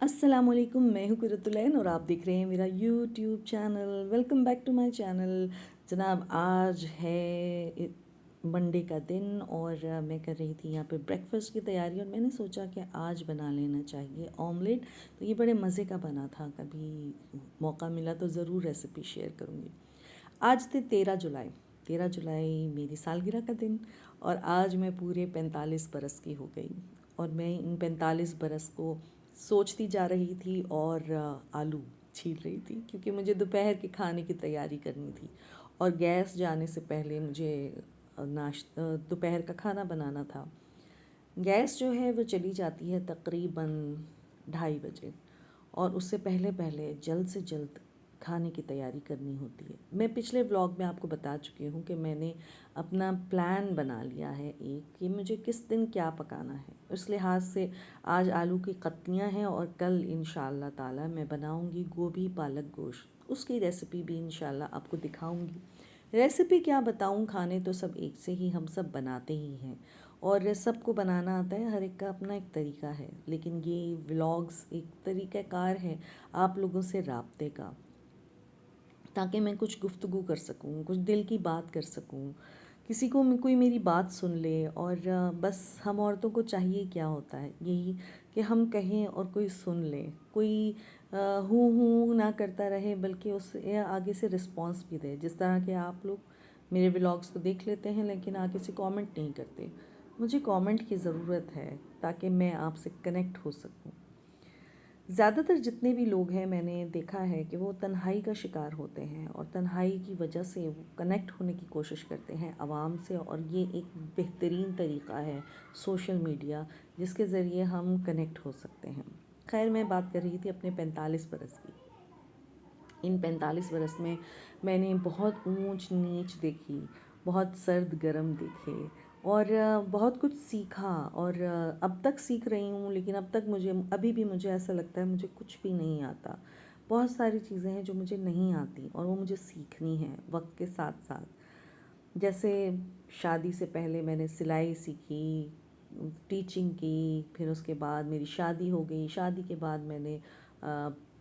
अस्सलामुअलैकुम, मैं हूँ कुरतुलैन और आप देख रहे हैं मेरा YouTube channel. Welcome back to my channel. जनाब, आज है मंडे का दिन और मैं कर रही थी यहाँ पे ब्रेकफास्ट की तैयारी और मैंने सोचा कि आज बना लेना चाहिए ऑमलेट। तो ये बड़े मज़े का बना था, कभी मौका मिला तो ज़रूर रेसिपी शेयर करूँगी। आज थे 13 जुलाई। 13 जुलाई मेरी सालगिरह का दिन और आज मैं पूरे 45 बरस की हो गई। और मैं इन 45 बरस को सोचती जा रही थी और आलू छील रही थी क्योंकि मुझे दोपहर के खाने की तैयारी करनी थी और गैस जाने से पहले मुझे दोपहर का खाना बनाना था। गैस जो है वो चली जाती है तकरीबन 2:30 बजे और उससे पहले पहले जल्द से जल्द खाने की तैयारी करनी होती है। मैं पिछले व्लॉग में आपको बता चुकी हूँ कि मैंने अपना प्लान बना लिया है एक, कि मुझे किस दिन क्या पकाना है। उस लिहाज से आज आलू की कतलियाँ हैं और कल इंशाअल्लाह ताला मैं बनाऊँगी गोभी पालक गोश्त। उसकी रेसिपी भी इंशाअल्लाह आपको दिखाऊँगी। रेसिपी क्या बताऊँ, खाने तो सब एक से ही हम सब बनाते ही हैं और सबको बनाना आता है, हर एक का अपना एक तरीका है। लेकिन ये व्लॉग्स एक तरीक़ाकार है आप लोगों से राब्ते का, ताकि मैं कुछ गुफ्तगू कर सकूं, कुछ दिल की बात कर सकूं, किसी को कोई मेरी बात सुन ले। और बस हम औरतों को चाहिए क्या होता है, यही कि हम कहें और कोई सुन ले, कोई हूँ हूँ ना करता रहे बल्कि उसे आगे से रिस्पॉन्स भी दे। जिस तरह के आप लोग मेरे व्लॉग्स तो देख लेते हैं लेकिन आगे से कमेंट नहीं करते। मुझे कमेंट की ज़रूरत है ताकि मैं आपसे कनेक्ट हो सकूं। ज़्यादातर जितने भी लोग हैं मैंने देखा है कि वो तन्हाई का शिकार होते हैं और तन्हाई की वजह से वो कनेक्ट होने की कोशिश करते हैं आवाम से। और ये एक बेहतरीन तरीक़ा है सोशल मीडिया, जिसके ज़रिए हम कनेक्ट हो सकते हैं। खैर, मैं बात कर रही थी अपने 45 बरस की। इन 45 बरस में मैंने बहुत ऊंच नीच देखी, बहुत सर्द गरम देखे और बहुत कुछ सीखा और अब तक सीख रही हूँ। लेकिन अब तक अभी भी मुझे ऐसा लगता है मुझे कुछ भी नहीं आता। बहुत सारी चीज़ें हैं जो मुझे नहीं आती और वो मुझे सीखनी है वक्त के साथ साथ। जैसे शादी से पहले मैंने सिलाई सीखी, टीचिंग की, फिर उसके बाद मेरी शादी हो गई। शादी के बाद मैंने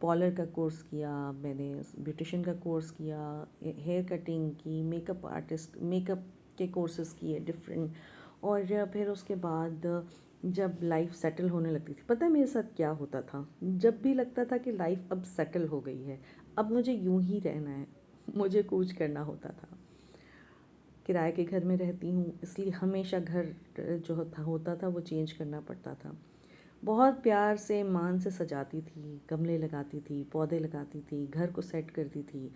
पॉलर का कोर्स किया, मैंने ब्यूटिशियन का कोर्स किया, हेयर कटिंग की, मेकअप के कोर्सेज़ किए डिफरेंट। और फिर उसके बाद जब लाइफ सेटल होने लगती थी, पता है मेरे साथ क्या होता था? जब भी लगता था कि लाइफ अब सेटल हो गई है, अब मुझे यूं ही रहना है, मुझे कूच करना होता था। किराए के घर में रहती हूँ इसलिए हमेशा घर जो होता था वो चेंज करना पड़ता था। बहुत प्यार से मान से सजाती थी, गमले लगाती थी, पौधे लगाती थी, घर को सेट करती थी।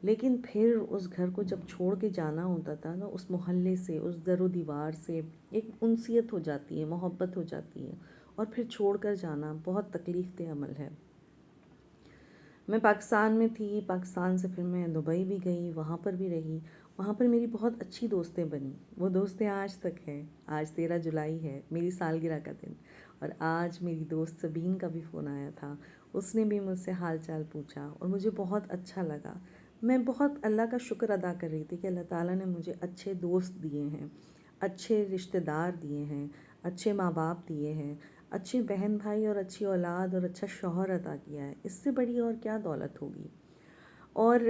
लेकिन फिर उस घर को जब छोड़ के जाना होता था ना, उस मोहल्ले से, उस दरो दीवार से एक उनसियत हो जाती है, मोहब्बत हो जाती है। और फिर छोड़ कर जाना बहुत तकलीफ़ दे अमल है। मैं पाकिस्तान में थी, पाकिस्तान से फिर मैं दुबई भी गई, वहाँ पर भी रही। वहाँ पर मेरी बहुत अच्छी दोस्तें बनी, वो दोस्तें आज तक हैं। आज 13 जुलाई है, मेरी सालगिरह का दिन। और आज मेरी दोस्त सबीन का भी फ़ोन आया था, उसने भी मुझसे हाल चाल पूछा और मुझे बहुत अच्छा लगा। मैं बहुत अल्लाह का शुक्र अदा कर रही थी कि अल्लाह ताला ने मुझे अच्छे दोस्त दिए हैं, अच्छे रिश्तेदार दिए हैं, अच्छे माँ बाप दिए हैं, अच्छे बहन भाई और अच्छी औलाद और अच्छा शौहर अता किया है। इससे बड़ी और क्या दौलत होगी। और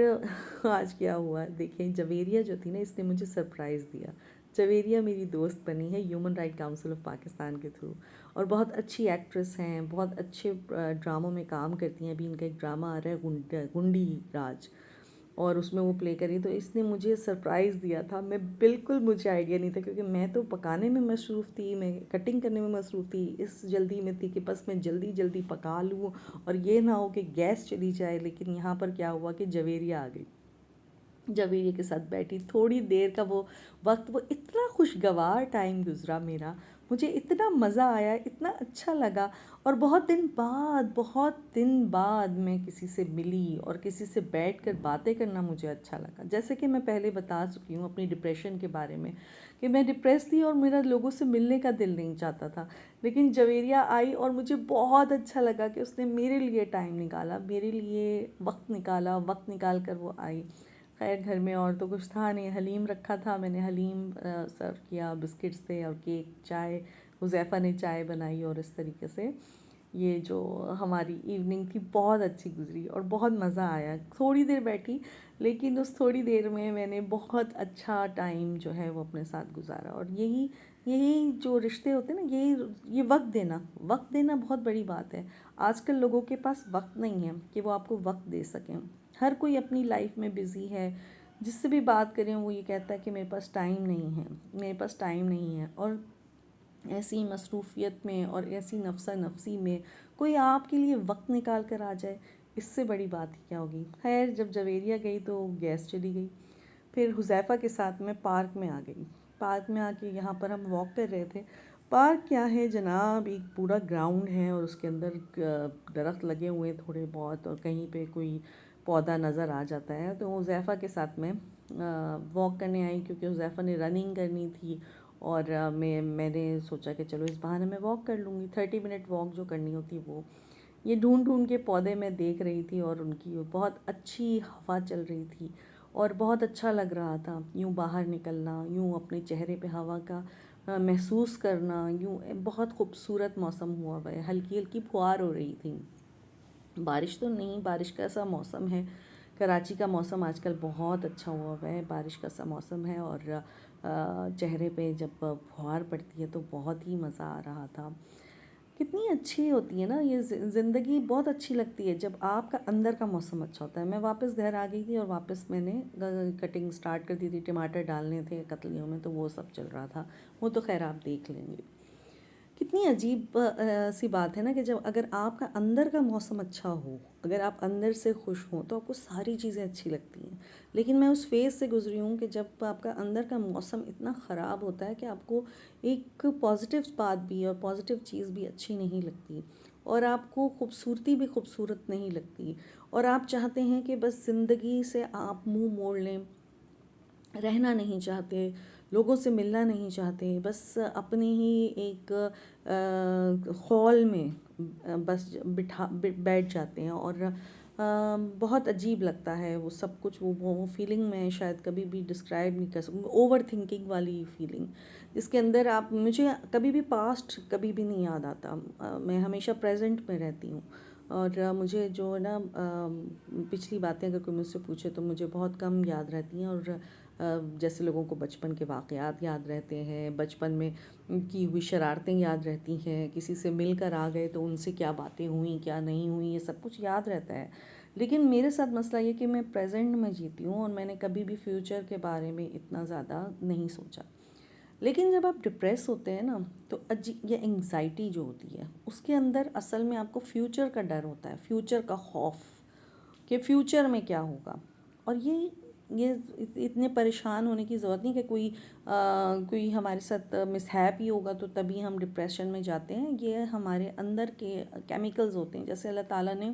आज क्या हुआ देखिए, जवेरिया जो थी ना, इसने मुझे सरप्राइज़ दिया। जवेरिया मेरी दोस्त बनी है human right council of Pakistan के थ्रू और बहुत अच्छी एक्ट्रेस हैं, बहुत अच्छे ड्रामों में काम करती हैं। अभी इनका एक ड्रामा आ रहा है गुंडी राज, और उसमें वो प्ले करी। तो इसने मुझे सरप्राइज़ दिया था। मुझे आइडिया नहीं था क्योंकि मैं तो पकाने में मसरूफ़ थी, मैं कटिंग करने में मसरूफ़ थी, इस जल्दी में थी कि बस मैं जल्दी जल्दी पका लूँ और ये ना हो कि गैस चली जाए। लेकिन यहाँ पर क्या हुआ कि जवेरिया आ गई। जवेरिया के साथ बैठी थोड़ी देर का वो वक्त, वो इतना खुशगवार टाइम गुज़रा मेरा, मुझे इतना मज़ा आया, इतना अच्छा लगा। और बहुत दिन बाद मैं किसी से मिली और किसी से बैठकर बातें करना मुझे अच्छा लगा। जैसे कि मैं पहले बता चुकी हूँ अपनी डिप्रेशन के बारे में, कि मैं डिप्रेस थी और मेरा लोगों से मिलने का दिल नहीं चाहता था। लेकिन जवेरिया आई और मुझे बहुत अच्छा लगा कि उसने मेरे लिए टाइम निकाला, मेरे लिए वक्त निकाल कर वो आई। खैर, घर में और तो कुछ था नहीं, हलीम रखा था, मैंने हलीम सर्व किया, बिस्किट्स थे और केक, चाय, हुज़ैफ़ा ने चाय बनाई और इस तरीके से ये जो हमारी इवनिंग थी बहुत अच्छी गुजरी और बहुत मज़ा आया। थोड़ी देर बैठी, लेकिन उस थोड़ी देर में मैंने बहुत अच्छा टाइम जो है वो अपने साथ गुजारा। और यही यही जो रिश्ते होते हैं ना, यही ये वक्त देना बहुत बड़ी बात है। आजकल लोगों के पास वक्त नहीं है कि वो आपको वक्त दे सकें। हर कोई अपनी लाइफ में बिज़ी है। जिससे भी बात करें वो ये कहता है कि मेरे पास टाइम नहीं है, मेरे पास टाइम नहीं है। और ऐसी मसरूफ़ियत में और ऐसी नफसा नफसी में कोई आपके लिए वक्त निकाल कर आ जाए, इससे बड़ी बात ही क्या होगी। खैर, जब जवेरिया गई तो गैस चली गई। फिर हुज़ैफ़ा के साथ मैं पार्क में आ गई। पार्क में आके यहाँ पर हम वॉक कर रहे थे। पार्क क्या है जनाब, एक पूरा ग्राउंड है और उसके अंदर दरख्त लगे हुए हैं थोड़े बहुत, और कहीं पे कोई पौधा नज़र आ जाता है। तो हुज़ैफ़ा के साथ मैं वॉक करने आई, क्योंकि हुज़ैफ़ा ने रनिंग करनी थी। और मैंने सोचा कि चलो इस बहाने मैं वॉक कर लूँगी। 30 मिनट वॉक जो करनी होती वो, ये ढूंढ ढूंढ के पौधे मैं देख रही थी और उनकी बहुत अच्छी हवा चल रही थी और बहुत अच्छा लग रहा था। यूँ बाहर निकलना, यूँ अपने चेहरे पे हवा का महसूस करना, यूँ बहुत खूबसूरत मौसम हुआ हुआ है। हल्की हल्की फुहार हो रही थी। बारिश तो नहीं, बारिश का सा मौसम है। कराची का मौसम आजकल बहुत अच्छा हुआ हुआ है, बारिश का सा मौसम है। और चेहरे पे जब फुहार पड़ती है तो बहुत ही मज़ा आ रहा था। कितनी अच्छी होती है ना ये ज़िंदगी, बहुत अच्छी लगती है जब आपका अंदर का मौसम अच्छा होता है। मैं वापस घर आ गई थी और वापस मैंने कटिंग स्टार्ट कर दी थी। टमाटर डालने थे कतलियों में, तो वो सब चल रहा था। वो तो खैर आप देख लेंगे। कितनी अजीब सी बात है ना कि जब अगर आपका अंदर का मौसम अच्छा हो, अगर आप अंदर से खुश हों, तो आपको सारी चीज़ें अच्छी लगती हैं। लेकिन मैं उस फेज़ से गुजरी हूँ कि जब आपका अंदर का मौसम इतना ख़राब होता है कि आपको एक पॉजिटिव बात भी और पॉजिटिव चीज़ भी अच्छी नहीं लगती, और आपको खूबसूरती भी खूबसूरत नहीं लगती, और आप चाहते हैं कि बस ज़िंदगी से आप मुंह मोड़ लें, रहना नहीं चाहते, लोगों से मिलना नहीं चाहते, बस अपने ही एक खौल में बस बैठ जाते हैं। और बहुत अजीब लगता है वो सब कुछ। वो फीलिंग मैं शायद कभी भी डिस्क्राइब नहीं कर सकूँगी। ओवर थिंकिंग वाली फीलिंग, जिसके अंदर आप, मुझे कभी भी पास्ट कभी भी नहीं याद आता। मैं हमेशा प्रेजेंट में रहती हूँ। और मुझे जो है ना, पिछली बातें अगर कोई मुझसे पूछे तो मुझे बहुत कम याद रहती हैं। और जैसे लोगों को बचपन के वाक़यात याद रहते हैं, बचपन में की हुई शरारतें याद रहती हैं, किसी से मिलकर आ गए तो उनसे क्या बातें हुई क्या नहीं हुई, ये सब कुछ याद रहता है। लेकिन मेरे साथ मसला ये कि मैं प्रेजेंट में जीती हूँ और मैंने कभी भी फ्यूचर के बारे में इतना ज़्यादा नहीं सोचा। लेकिन जब आप डिप्रेस होते हैं ना, तो ये एंग्जाइटी जो होती है उसके अंदर असल में आपको फ्यूचर का डर होता है, फ्यूचर का खौफ कि फ्यूचर में क्या होगा। और ये इतने परेशान होने की ज़रूरत नहीं कि कोई हमारे साथ मिसहैप ही होगा तो तभी हम डिप्रेशन में जाते हैं। ये हमारे अंदर के केमिकल्स होते हैं। जैसे अल्लाह ताला ने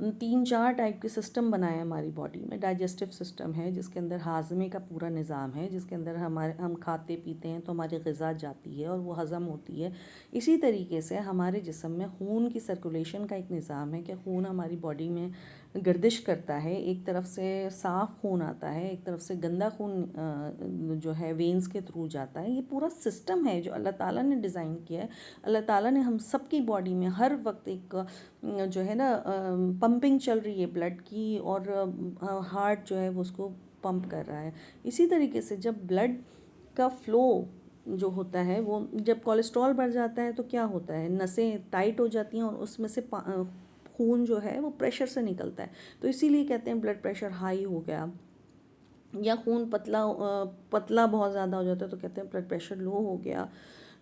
3-4 टाइप के सिस्टम बनाए हैं हमारी बॉडी में। डाइजेस्टिव सिस्टम है जिसके अंदर हाजमे का पूरा निज़ाम है, जिसके अंदर हम खाते पीते हैं तो हमारी ग़िज़ा जाती है और वो हज़म होती है। इसी तरीके से हमारे जिस्म में खून की सर्कुलेशन का एक निज़ाम है कि खून हमारी बॉडी में गर्दिश करता है। एक तरफ से साफ़ खून आता है, एक तरफ से गंदा खून जो है वेंस के थ्रू जाता है। ये पूरा सिस्टम है जो अल्लाह ताला ने डिज़ाइन किया है। अल्लाह ताला ने हम सब की बॉडी में हर वक्त एक जो है ना, पंपिंग चल रही है ब्लड की, और हार्ट जो है वो उसको पंप कर रहा है। इसी तरीके से जब ब्लड का फ्लो जो होता है, वो जब कोलेस्ट्रॉल बढ़ जाता है तो क्या होता है, नसें टाइट हो जाती हैं और उसमें से खून जो है वो प्रेशर से निकलता है। तो इसीलिए कहते हैं ब्लड प्रेशर हाई हो गया, या खून पतला बहुत ज़्यादा हो जाता है तो कहते हैं ब्लड प्रेशर लो हो गया।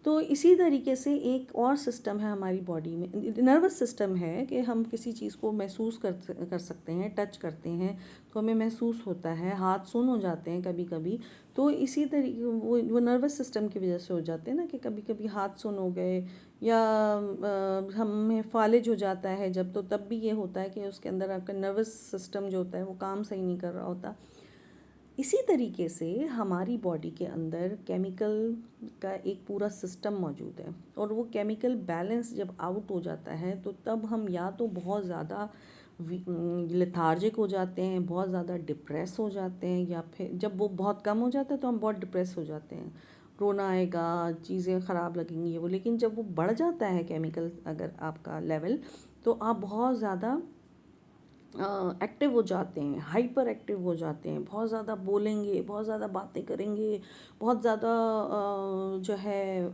तो इसी तरीके से एक और सिस्टम है हमारी बॉडी में, नर्वस सिस्टम है, कि हम किसी चीज़ को महसूस कर सकते हैं, टच करते हैं तो हमें महसूस होता है, हाथ सुन हो जाते हैं कभी कभी। तो इसी तरीके वो नर्वस सिस्टम की वजह से हो जाते हैं ना, कि कभी कभी हाथ सुन हो गए, या हमें फालिज हो जाता है जब, तो तब भी ये होता है कि उसके अंदर आपका नर्वस सिस्टम जो होता है वो काम सही नहीं कर रहा होता। इसी तरीके से हमारी बॉडी के अंदर केमिकल का एक पूरा सिस्टम मौजूद है, और वो केमिकल बैलेंस जब आउट हो जाता है तो तब हम या तो बहुत ज़्यादा लेथार्जिक हो जाते हैं, बहुत ज़्यादा डिप्रेस हो जाते हैं, या फिर जब वो बहुत कम हो जाता है तो हम बहुत डिप्रेस हो जाते हैं। रोना आएगा, चीज़ें ख़राब लगेंगी ये वो। लेकिन जब वो बढ़ जाता है केमिकल अगर आपका लेवल, तो आप बहुत ज़्यादा एक्टिव हो जाते हैं, हाइपर एक्टिव हो जाते हैं, बहुत ज़्यादा बोलेंगे, बहुत ज़्यादा बातें करेंगे, बहुत ज़्यादा जो है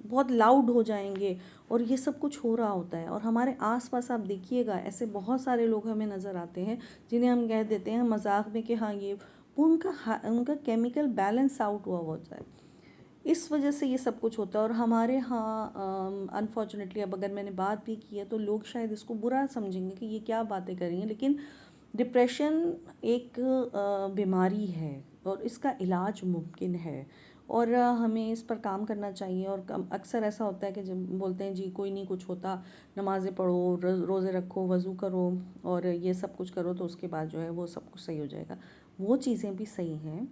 बहुत लाउड हो जाएंगे। और ये सब कुछ हो रहा होता है। और हमारे आसपास आप देखिएगा, ऐसे बहुत सारे लोग हमें नज़र आते हैं जिन्हें हम कह देते हैं मजाक में कि हाँ ये वो उनका केमिकल बैलेंस आउट हुआ होता है। इस वजह से ये सब कुछ होता है। और हमारे यहाँ अनफॉर्चुनेटली, अब अगर मैंने बात भी की है तो लोग शायद इसको बुरा समझेंगे कि ये क्या बातें कर रही हैं, लेकिन डिप्रेशन एक बीमारी है और इसका इलाज मुमकिन है। और हमें इस पर काम करना चाहिए। और अक्सर ऐसा होता है कि जब बोलते हैं जी कोई नहीं कुछ होता, नमाज़ें पढ़ो, रोज़े रखो, वज़ू करो और ये सब कुछ करो तो उसके बाद जो है वो सब कुछ सही हो जाएगा। वो चीज़ें भी सही हैं,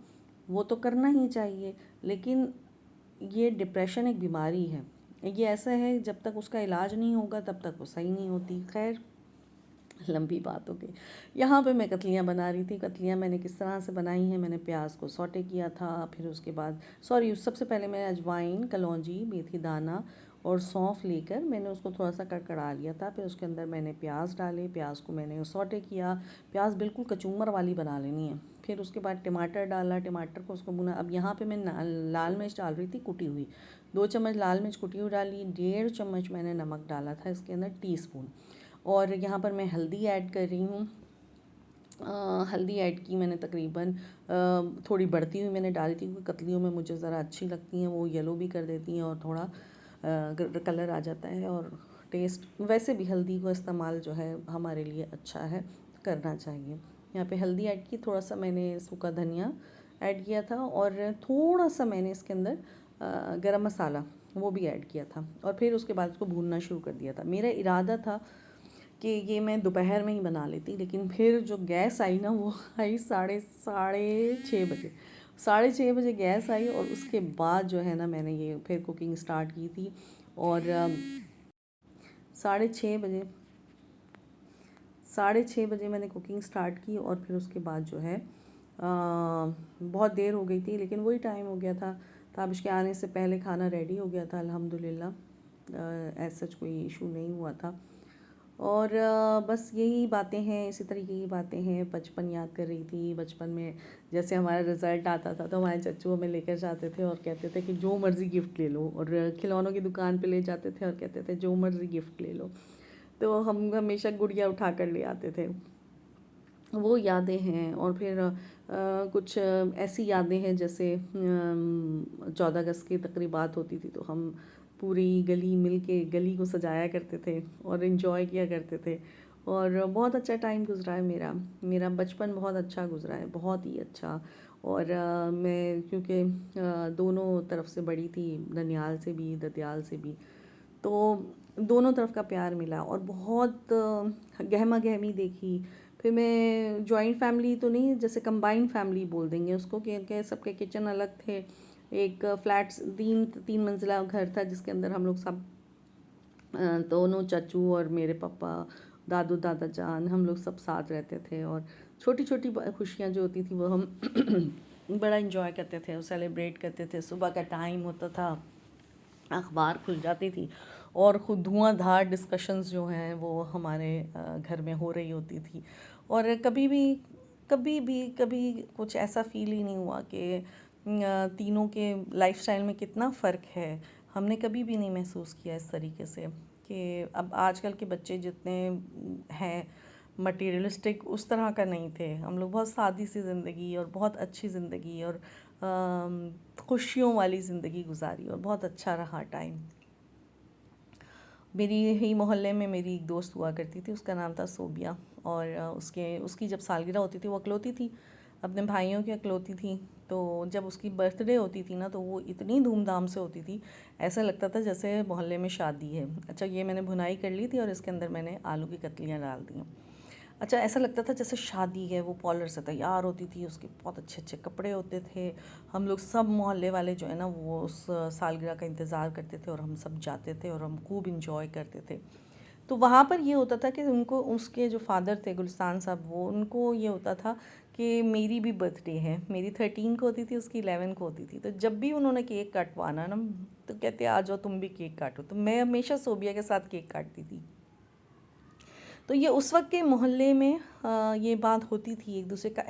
वो तो करना ही चाहिए, लेकिन ये डिप्रेशन एक बीमारी है। ये ऐसा है, जब तक उसका इलाज नहीं होगा तब तक वो सही नहीं होती। खैर, लंबी बात हो गई। यहाँ पे मैं कतलियाँ बना रही थी। कतलियाँ मैंने किस तरह से बनाई हैं, मैंने प्याज को सौटे किया था, फिर उसके बाद सबसे पहले मैंने अजवाइन, कलौंजी, मेथी दाना और सौंफ लेकर मैंने उसको थोड़ा सा कड़कड़ा लिया था। फिर उसके अंदर मैंने प्याज डाले, प्याज को मैंने सौटे किया। प्याज बिल्कुल कचूमर वाली बना लेनी है। फिर उसके बाद टमाटर डाला, टमाटर को उसको भुना। अब यहाँ पे मैं लाल मिर्च डाल रही थी कुटी हुई, 2 चम्मच लाल मिर्च कुटी हुई डाली। 1.5 चम्मच मैंने नमक डाला था इसके अंदर, टीस्पून। और यहाँ पर मैं हल्दी ऐड कर रही हूँ। हल्दी ऐड की मैंने तकरीबन, थोड़ी बढ़ती हुई मैंने डाली थी क्योंकि कतलियों में मुझे ज़रा अच्छी लगती हैं, वो येलो भी कर देती हैं और थोड़ा कलर आ जाता है। और टेस्ट, वैसे भी हल्दी को इस्तेमाल जो है हमारे लिए अच्छा है, करना चाहिए। यहाँ पे हल्दी ऐड की, थोड़ा सा मैंने सूखा धनिया ऐड किया था और थोड़ा सा मैंने इसके अंदर गरम मसाला वो भी ऐड किया था। और फिर उसके बाद उसको भूनना शुरू कर दिया था। मेरा इरादा था कि ये मैं दोपहर में ही बना लेती, लेकिन फिर जो गैस आई ना वो आई साढ़े साढ़े 6 बजे। 6:30 बजे गैस आई और उसके बाद जो है ना मैंने ये फिर कुकिंग स्टार्ट की थी। और 6:30 बजे 6:30 बजे मैंने कुकिंग स्टार्ट की। और फिर उसके बाद जो है बहुत देर हो गई थी, लेकिन वही टाइम हो गया था। ताबिश के आने से पहले खाना रेडी हो गया था अल्हम्दुलिल्लाह। ऐसा कोई इशू नहीं हुआ था। और बस यही बातें हैं, इसी तरीके की बातें हैं। बचपन याद कर रही थी। बचपन में जैसे हमारा रिज़ल्ट आता था तो हमारे चच्चू हमें लेकर जाते थे और कहते थे कि जो मर्ज़ी गिफ्ट ले लो। और खिलौनों की दुकान पे ले जाते थे और कहते थे जो मर्ज़ी गिफ्ट ले लो। तो हम हमेशा गुड़िया उठा कर ले आते थे। वो यादें हैं। और फिर कुछ ऐसी यादें हैं जैसे 14 अगस्त की तकरीबात होती थी तो हम पूरी गली मिल के गली को सजाया करते थे और इन्जॉय किया करते थे। और बहुत अच्छा टाइम गुजरा है मेरा। मेरा बचपन बहुत अच्छा गुजरा है, बहुत ही अच्छा। और मैं क्योंकि दोनों तरफ से बड़ी थी, ननिहाल से भी ददियाल से भी, तो दोनों तरफ का प्यार मिला और बहुत गहमा गहमी देखी। फिर मैं जॉइंट फैमिली तो नहीं, जैसे कंबाइंड फैमिली बोल देंगे उसको, कि सबके किचन अलग थे। एक फ्लैट्स 3 मंजिला घर था जिसके अंदर हम लोग सब दोनों चाचू और मेरे पापा, दादू दादा जान, हम लोग सब साथ रहते थे। और छोटी छोटी खुशियाँ जो होती थी वो हम बड़ा इंजॉय करते थे और सेलिब्रेट करते थे। सुबह का टाइम होता था, अखबार खुल जाती थी और ख़ुद धुआंधार डिस्कशंस जो हैं वो हमारे घर में हो रही होती थी। और कभी कुछ ऐसा फील ही नहीं हुआ कि तीनों के लाइफस्टाइल में कितना फ़र्क है। हमने कभी भी नहीं महसूस किया इस तरीके से कि अब आजकल के बच्चे जितने हैं मटीरियलिस्टिक, उस तरह का नहीं थे हम लोग। बहुत सादी सी ज़िंदगी और बहुत अच्छी ज़िंदगी और खुशियों वाली ज़िंदगी गुजारी और बहुत अच्छा रहा टाइम। मेरी ही मोहल्ले में मेरी एक दोस्त हुआ करती थी, उसका नाम था सोबिया। और उसकी जब सालगिरह होती थी वो अकलौती थी, अपने भाइयों की अकलौती थी। तो जब उसकी बर्थडे होती थी ना तो वो इतनी धूमधाम से होती थी, ऐसा लगता था जैसे मोहल्ले में शादी है। अच्छा, ये मैंने भुनाई कर ली थी और इसके अंदर मैंने आलू की कतलियाँ डाल दी। अच्छा, ऐसा लगता था जैसे शादी है। वो पॉलर से तैयार होती थी, उसके बहुत अच्छे अच्छे कपड़े होते थे। हम लोग सब मोहल्ले वाले जो है ना वो उस सालगिरह का इंतज़ार करते थे और हम सब जाते थे और हम खूब इंजॉय करते थे। तो वहाँ पर ये होता था कि उनको, उसके जो फादर थे गुलिस्तान साहब, वो उनको ये होता था कि मेरी भी बर्थडे है, मेरी 13 को होती थी, उसकी 11 को होती थी। तो जब भी उन्होंने केक कटवाना ना, तो कहते आ जाओ तुम भी केक काटो। तो मैं हमेशा सोबिया के साथ केक काटती थी। तो ये उस वक्त के मोहल्ले में ये बात होती थी, एक दूसरे का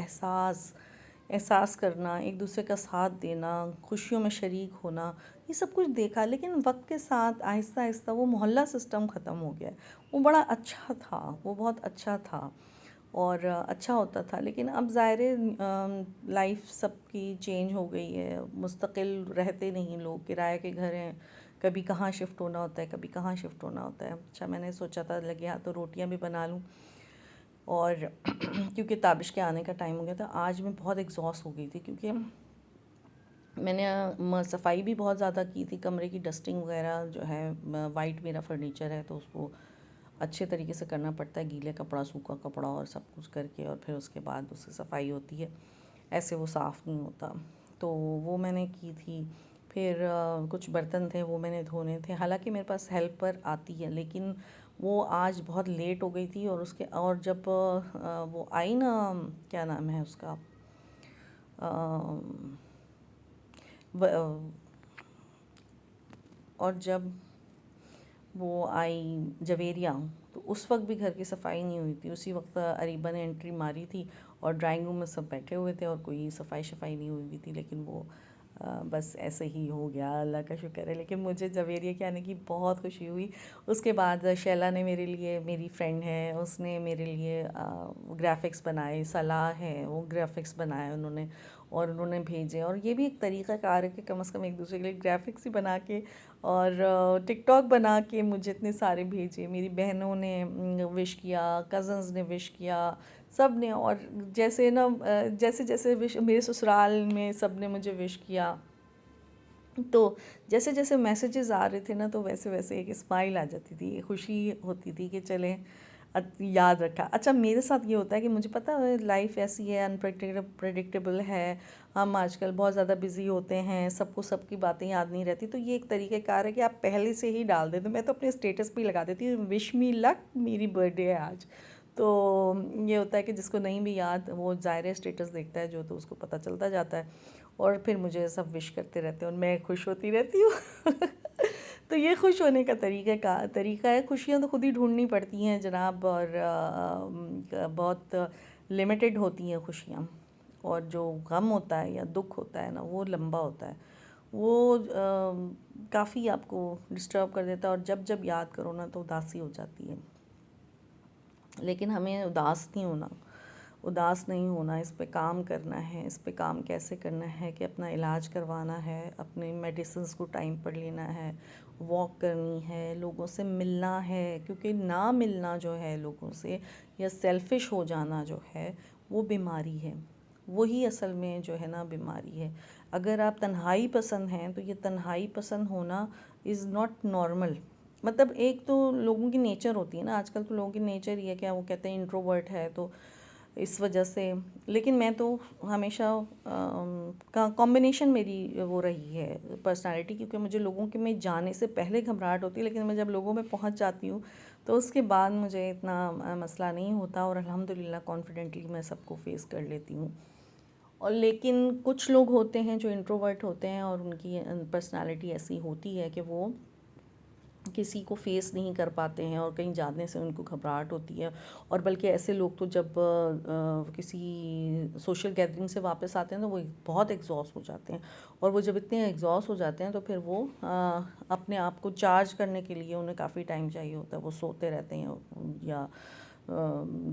एहसास करना, एक दूसरे का साथ देना, खुशियों में शरीक होना, ये सब कुछ देखा। लेकिन वक्त के साथ आहिस्ता आहिस्ता वो मोहल्ला सिस्टम ख़त्म हो गया। वो बड़ा अच्छा था, वो बहुत अच्छा था और अच्छा होता था। लेकिन अब ज़ाहिर लाइफ सबकी चेंज हो गई है, मुस्तकिल रहते नहीं लोग, किराए के घर हैं, कभी कहाँ शिफ्ट होना होता है, कभी कहाँ शिफ्ट होना होता है। अच्छा, मैंने सोचा था लगे हाथ तो रोटियां भी बना लूँ, और क्योंकि ताबिश के आने का टाइम हो गया था। आज मैं बहुत एग्जॉस्ट हो गई थी, क्योंकि मैंने सफाई भी बहुत ज़्यादा की थी, कमरे की डस्टिंग वगैरह जो है, वाइट मेरा फर्नीचर है तो उसको अच्छे तरीके से करना पड़ता है, गीले कपड़ा, सूखा कपड़ा और सब कुछ करके, और फिर उसके बाद उसकी सफाई होती है, ऐसे वो साफ़ नहीं होता। तो वो मैंने की थी। फिर कुछ बर्तन थे वो मैंने धोने थे, हालांकि मेरे पास हेल्पर आती है, लेकिन वो आज बहुत लेट हो गई थी। और जब वो आई ना, क्या नाम है उसका, और जब वो आई जवेरिया, तो उस वक्त भी घर की सफाई नहीं हुई थी। उसी वक्त अरीबा ने एंट्री मारी थी और ड्राइंग रूम में सब बैठे हुए थे और कोई सफाई नहीं हुई थी। लेकिन वो बस ऐसे ही हो गया, अल्लाह का शुक्र है। लेकिन मुझे जवेरिया के आने की बहुत खुशी हुई। उसके बाद शैला ने मेरे लिए, मेरी फ्रेंड है, उसने मेरे लिए ग्राफिक्स बनाए, सलाह है वो ग्राफिक्स बनाए उन्होंने, और उन्होंने भेजे। और ये भी एक तरीक़ा कार है कि कम से कम एक दूसरे के लिए ग्राफिक्स ही बना के और टिकटॉक बना के मुझे इतने सारे भेजे। मेरी बहनों ने विश किया, कज़न्स ने विश किया, सब ने। और जैसे ना जैसे जैसे विश मेरे ससुराल में सब ने मुझे विश किया, तो जैसे जैसे मैसेजेस आ रहे थे ना, तो वैसे वैसे एक स्माइल आ जाती थी, खुशी होती थी कि चलें याद रखा। अच्छा, मेरे साथ ये होता है कि मुझे पता है लाइफ ऐसी है, अनप्रडिक्टेबल है, हम आजकल बहुत ज़्यादा बिजी होते हैं, सबको सबकी बातें याद नहीं रहती। तो ये एक तरीक़ेकार है कि आप पहले से ही डाल देते। मैं तो अपने स्टेटस पे ही लगा देती हूँ, विश मी लक, मेरी बर्थडे है आज। तो ये होता है कि जिसको नहीं भी याद, वो ज़ाहिर स्टेटस देखता है जो, तो उसको पता चलता जाता है, और फिर मुझे सब विश करते रहते हैं और मैं खुश होती रहती हूँ। तो ये खुश होने का तरीका है। खुशियाँ तो खुद ही ढूंढनी पड़ती हैं जनाब, और बहुत लिमिटेड होती हैं खुशियाँ। और जो गम होता है या दुख होता है ना, वो लंबा होता है, वो काफ़ी आपको डिस्टर्ब कर देता है, और जब जब याद करो ना तो उदासी हो जाती है। लेकिन हमें उदास नहीं होना, इस पे काम करना है। इस पे काम कैसे करना है कि अपना इलाज करवाना है, अपने मेडिसिन्स को टाइम पर लेना है, वॉक करनी है, लोगों से मिलना है, क्योंकि ना मिलना जो है लोगों से, या सेल्फ़िश हो जाना जो है, वो बीमारी है। वही असल में जो है ना बीमारी है। अगर आप तन्हाई पसंद हैं, तो ये तन्हाई पसंद होना इज़ नॉट नॉर्मल। मतलब एक तो लोगों की नेचर होती है ना, आजकल तो लोगों की नेचर ही है, क्या वो कहते हैं इंट्रोवर्ट है, तो इस वजह से। लेकिन मैं तो हमेशा कॉम्बिनेशन मेरी वो रही है पर्सनालिटी, क्योंकि मुझे लोगों के में जाने से पहले घबराहट होती है, लेकिन मैं जब लोगों में पहुंच जाती हूँ तो उसके बाद मुझे इतना मसला नहीं होता, और अल्हम्दुलिल्लाह कॉन्फिडेंटली मैं सबको फेस कर लेती हूँ। और लेकिन कुछ लोग होते हैं जो इंट्रोवर्ट होते हैं, और उनकी पर्सनालिटी ऐसी होती है कि वो किसी को फेस नहीं कर पाते हैं, और कहीं जाने से उनको घबराहट होती है। और बल्कि ऐसे लोग तो जब किसी सोशल गैदरिंग से वापस आते हैं तो वो बहुत एग्जॉस्ट हो जाते हैं, और वो जब इतने एग्जॉस्ट हो जाते हैं तो फिर वो अपने आप को चार्ज करने के लिए उन्हें काफ़ी टाइम चाहिए होता है। वो सोते रहते हैं या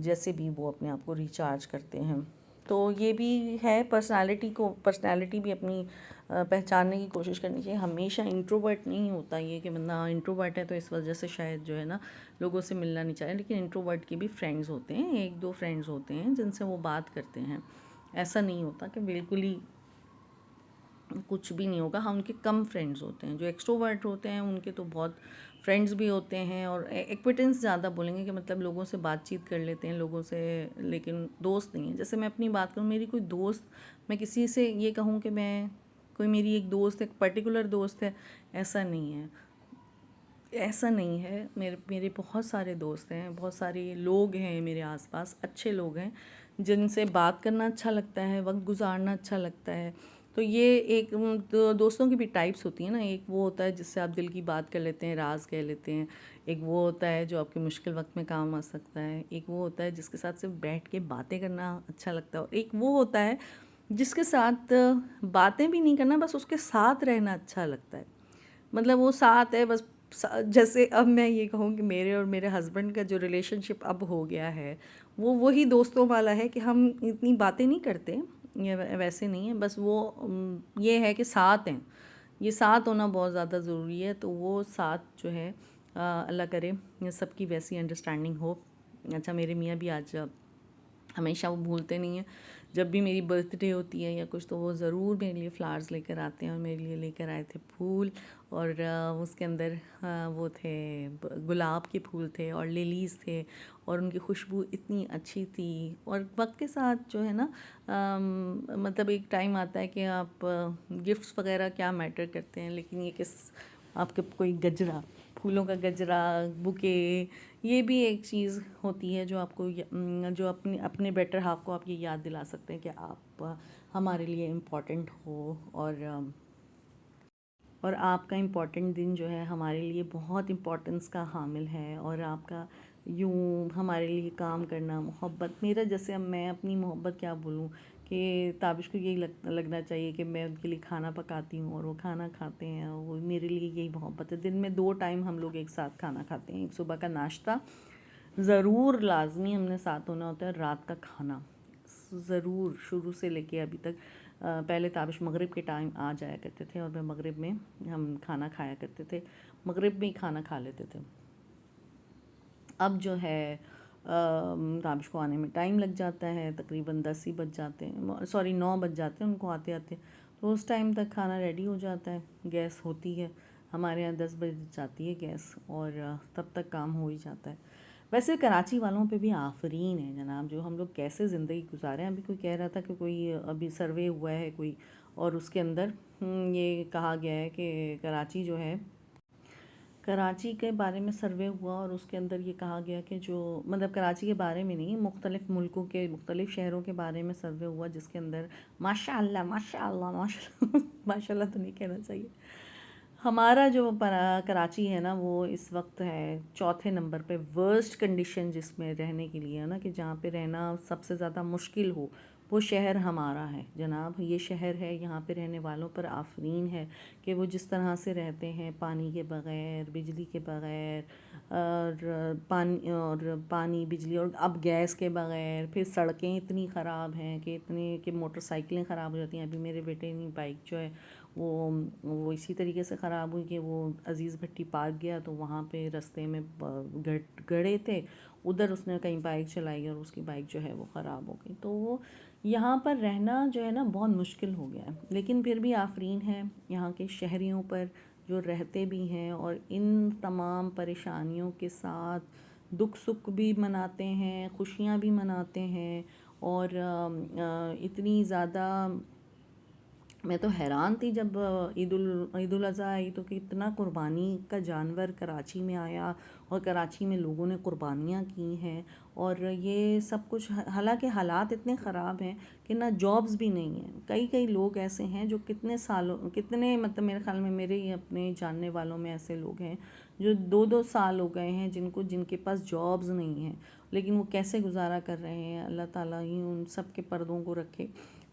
जैसे भी वो अपने आप को रिचार्ज करते हैं। तो ये भी है, पर्सनालिटी भी अपनी पहचानने की कोशिश करनी चाहिए। हमेशा इंट्रोवर्ट नहीं होता ये कि बंदा इंट्रोवर्ट है तो इस वजह से शायद जो है ना लोगों से मिलना नहीं चाहिए। लेकिन इंट्रोवर्ट के भी फ्रेंड्स होते हैं, एक दो फ्रेंड्स होते हैं जिनसे वो बात करते हैं। ऐसा नहीं होता कि बिल्कुल ही कुछ भी नहीं होगा। हाँ, उनके कम फ्रेंड्स होते हैं। जो एक्सट्रोवर्ट होते हैं उनके तो बहुत फ्रेंड्स भी होते हैं, और एक्विटेंस ज़्यादा बोलेंगे कि मतलब लोगों से बातचीत कर लेते हैं लोगों से, लेकिन दोस्त नहीं है। जैसे मैं अपनी बात करूँ, मेरी कोई दोस्त, मैं किसी से ये कहूँ कि मैं कोई मेरी एक दोस्त, एक पर्टिकुलर दोस्त है, ऐसा नहीं है। मेरे मेरे बहुत सारे दोस्त हैं, बहुत सारे लोग हैं मेरे आसपास, अच्छे लोग हैं जिनसे बात करना अच्छा लगता है, वक्त गुजारना अच्छा लगता है। तो ये एक दोस्तों की भी टाइप्स होती हैं ना, एक वो होता है जिससे आप दिल की बात कर लेते हैं, राज कह लेते हैं। एक वो होता है जो आपके मुश्किल वक्त में काम आ सकता है। एक वो होता है जिसके साथ सिर्फ बैठ के बातें करना अच्छा लगता है। और एक वो होता है जिसके साथ बातें भी नहीं करना, बस उसके साथ रहना अच्छा लगता है। मतलब वो साथ है बस। जैसे अब मैं ये कहूँ कि मेरे और मेरे हस्बैंड का जो रिलेशनशिप अब हो गया है, वो वही दोस्तों वाला है कि हम इतनी बातें नहीं करते, ये वैसे नहीं है, बस वो ये है कि साथ हैं। ये साथ होना बहुत ज़्यादा ज़रूरी है। तो वो साथ जो है, अल्लाह करे सबकी वैसी अंडरस्टैंडिंग हो। अच्छा, मेरे मियाँ भी आज हमेशा वो भूलते नहीं हैं, जब भी मेरी बर्थडे होती है या कुछ, तो वो ज़रूर मेरे लिए फ्लावर्स लेकर आते हैं। और मेरे लिए लेकर आए थे फूल, और उसके अंदर वो थे गुलाब के फूल थे और लिलीज़ थे, और उनकी खुशबू इतनी अच्छी थी। और वक्त के साथ जो है ना, मतलब एक टाइम आता है कि आप गिफ्ट्स वगैरह क्या मैटर करते हैं, लेकिन ये किस आपके कोई गजरा, फूलों का गजरा, बुके, ये भी एक चीज़ होती है जो आपको जो अपने अपने बेटर हाफ को आप ये याद दिला सकते हैं कि आप हमारे लिए इम्पोर्टेंट हो। और आपका इम्पोर्टेंट दिन जो है हमारे लिए बहुत इम्पोर्टेंस का हामिल है। और आपका यूँ हमारे लिए काम करना, मोहब्बत, मेरा जैसे अब मैं अपनी मोहब्बत क्या बोलूँ, कि ताबिश को यही लगना चाहिए कि मैं उनके लिए खाना पकाती हूँ और वो खाना खाते हैं, और वो मेरे लिए यही मोहब्बत है। दिन में 2 टाइम हम लोग एक साथ खाना खाते हैं। एक सुबह का नाश्ता ज़रूर लाज़मी हमने साथ होना होता है, रात का खाना ज़रूर शुरू से लेके अभी तक। पहले ताबिश मगरिब के टाइम आ जाया करते थे, और मैं मगरिब में हम खाना खाया करते थे, मगरिब में ही खाना खा लेते थे। अब जो है ताबिश को आने में टाइम लग जाता है, तकरीबन 10 ही बज जाते हैं, सॉरी 9 बज जाते हैं उनको आते आते। तो उस टाइम तक खाना रेडी हो जाता है, गैस होती है। हमारे यहाँ 10 बज जाती है गैस, और तब तक काम हो ही जाता है। वैसे कराची वालों पे भी आफरीन है जनाब, जो हम लोग कैसे ज़िंदगी गुजारे हैं। अभी कोई कह रहा था कि कोई अभी सर्वे हुआ है कोई, और उसके अंदर ये कहा गया है कि कराची जो है, कराची के बारे में सर्वे हुआ, और उसके अंदर ये कहा गया कि जो मतलब कराची के बारे में नहीं, मुख्तलिफ़ मुल्कों के मुख्तलिफ़ शहरों के बारे में सर्वे हुआ, जिसके अंदर माशाअल्लाह माशाअल्लाह माशाअल्लाह माशाअल्लाह तो नहीं कहना चाहिए, हमारा जो कराची है ना, वो इस वक्त है चौथे नंबर पे वर्स्ट कंडीशन जिसमें रहने के लिए है ना, कि जहाँ पे रहना सबसे ज़्यादा मुश्किल हो, वो शहर हमारा है जनाब। ये शहर है, यहाँ पे रहने वालों पर आफरीन है कि वो जिस तरह से रहते हैं, पानी के बग़ैर, बिजली के बग़ैर, और पानी बिजली, और अब गैस के बग़ैर, फिर सड़कें इतनी ख़राब हैं कि इतनी कि मोटरसाइकिलें ख़राब हो जाती हैं। अभी मेरे बेटे ने बाइक जो है वो इसी तरीके से ख़राब हुई कि वो अज़ीज़ भट्टी पार्क गया, तो वहाँ पे रास्ते में गड़े थे, उधर उसने कहीं बाइक चलाई और उसकी बाइक जो है वो ख़राब हो गई। तो वो यहाँ पर रहना जो है ना बहुत मुश्किल हो गया है। लेकिन फिर भी आफरीन है यहाँ के शहरियों पर जो रहते भी हैं, और इन तमाम परेशानियों के साथ दुख सुख भी मनाते हैं, खुशियाँ भी मनाते हैं। और इतनी ज़्यादा मैं तो हैरान थी जब ईद उल अज़हा आई, तो कि इतना कुर्बानी का जानवर कराची में आया, और कराची में लोगों ने कुर्बानियाँ की हैं। और ये सब कुछ, हालांकि हालात इतने ख़राब हैं कि ना जॉब्स भी नहीं हैं। कई कई लोग ऐसे हैं जो कितने सालों, कितने मतलब मेरे ख्याल में मेरे ही अपने जानने वालों में ऐसे लोग हैं जो 2-2 साल हो गए हैं जिनके पास जॉब्स नहीं हैं, लेकिन वो कैसे गुजारा कर रहे हैं। अल्लाह ताला ही उन सब के पर्दों को रखे।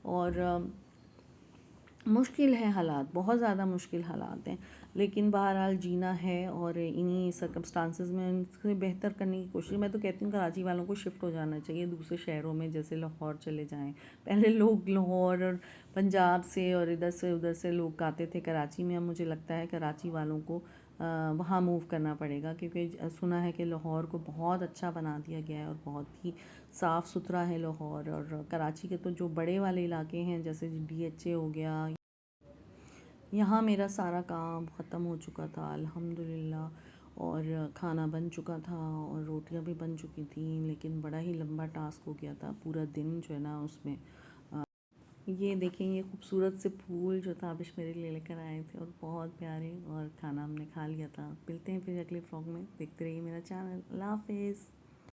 और मुश्किल है हालात, बहुत ज़्यादा मुश्किल हालात हैं, लेकिन बहरहाल जीना है, और इन्हीं सर्कमस्टांसेस में इनसे बेहतर करने की कोशिश। मैं तो कहती हूँ कराची वालों को शिफ्ट हो जाना चाहिए दूसरे शहरों में, जैसे लाहौर चले जाएं। पहले लोग लाहौर और पंजाब से और इधर से उधर से लोग आते थे कराची में। अब मुझे लगता है कराची वालों को वहाँ मूव करना पड़ेगा, क्योंकि सुना है कि लाहौर को बहुत अच्छा बना दिया गया है और बहुत ही साफ़ सुथरा है लाहौर। और कराची के तो जो बड़े वाले इलाके हैं, जैसे DHA हो गया, यहाँ मेरा सारा काम ख़त्म हो चुका था अल्हम्दुलिल्लाह, और खाना बन चुका था और रोटियां भी बन चुकी थी, लेकिन बड़ा ही लंबा टास्क हो गया था पूरा दिन जो है ना उसमें। ये देखें, ये खूबसूरत से फूल जो ताबिश मेरे लिए लेकर आए थे, और बहुत प्यारे, और खाना हमने खा लिया था। मिलते हैं फिर अगले व्लॉग में, देखते रहिए मेरा चैनल। अल्लाह हाफिज़।